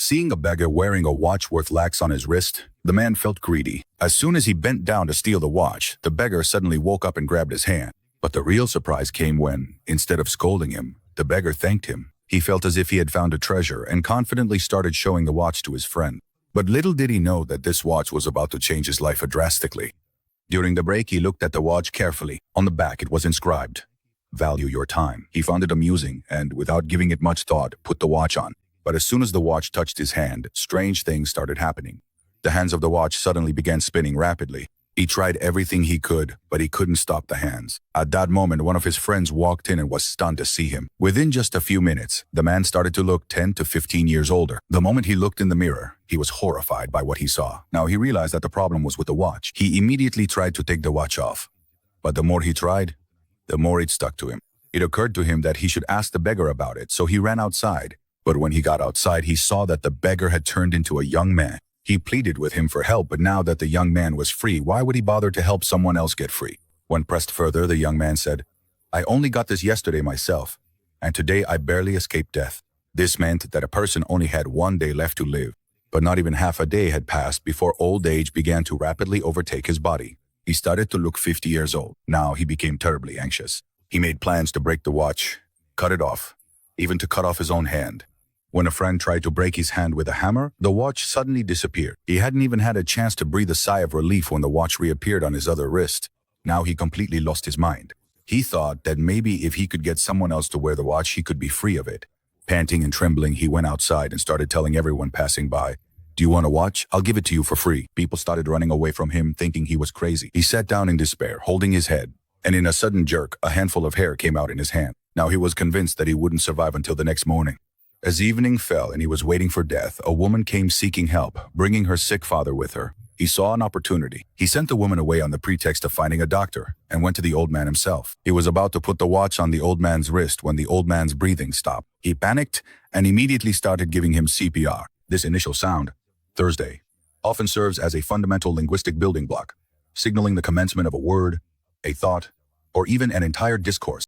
Seeing a beggar wearing a watch worth lakhs on his wrist, the man felt greedy. As soon as he bent down to steal the watch, the beggar suddenly woke up and grabbed his hand. But the real surprise came when, instead of scolding him, the beggar thanked him. He felt as if he had found a treasure and confidently started showing the watch to his friend. But little did he know that this watch was about to change his life drastically. During the break, he looked at the watch carefully. On the back, it was inscribed, "Value your time." He found it amusing and, without giving it much thought, put the watch on. But as soon as the watch touched his hand, strange things started happening. The hands of the watch suddenly began spinning rapidly. He tried everything he could, but he couldn't stop the hands. At that moment, one of his friends walked in and was stunned to see him. Within just a few minutes, the man started to look 10 to 15 years older. The moment he looked in the mirror, he was horrified by what he saw. Now he realized that the problem was with the watch. He immediately tried to take the watch off. But the more he tried, the more it stuck to him. It occurred to him that he should ask the beggar about it, so he ran outside. But when he got outside, he saw that the beggar had turned into a young man. He pleaded with him for help, but now that the young man was free, why would he bother to help someone else get free? When pressed further, the young man said, "I only got this yesterday myself, and today I barely escaped death." This meant that a person only had 1 day left to live, but not even half a day had passed before old age began to rapidly overtake his body. He started to look 50 years old. Now he became terribly anxious. He made plans to break the watch, cut it off, even to cut off his own hand. When a friend tried to break his hand with a hammer, the watch suddenly disappeared. He hadn't even had a chance to breathe a sigh of relief when the watch reappeared on his other wrist. Now he completely lost his mind. He thought that maybe if he could get someone else to wear the watch, he could be free of it. Panting and trembling, he went outside and started telling everyone passing by, "Do you want a watch? I'll give it to you for free." People started running away from him, thinking he was crazy. He sat down in despair, holding his head, and in a sudden jerk, a handful of hair came out in his hand. Now he was convinced that he wouldn't survive until the next morning. As evening fell and he was waiting for death, a woman came seeking help, bringing her sick father with her. He saw an opportunity. He sent the woman away on the pretext of finding a doctor and went to the old man himself. He was about to put the watch on the old man's wrist when the old man's breathing stopped. He panicked and immediately started giving him CPR. This initial sound, Thursday, often serves as a fundamental linguistic building block, signaling the commencement of a word, a thought, or even an entire discourse.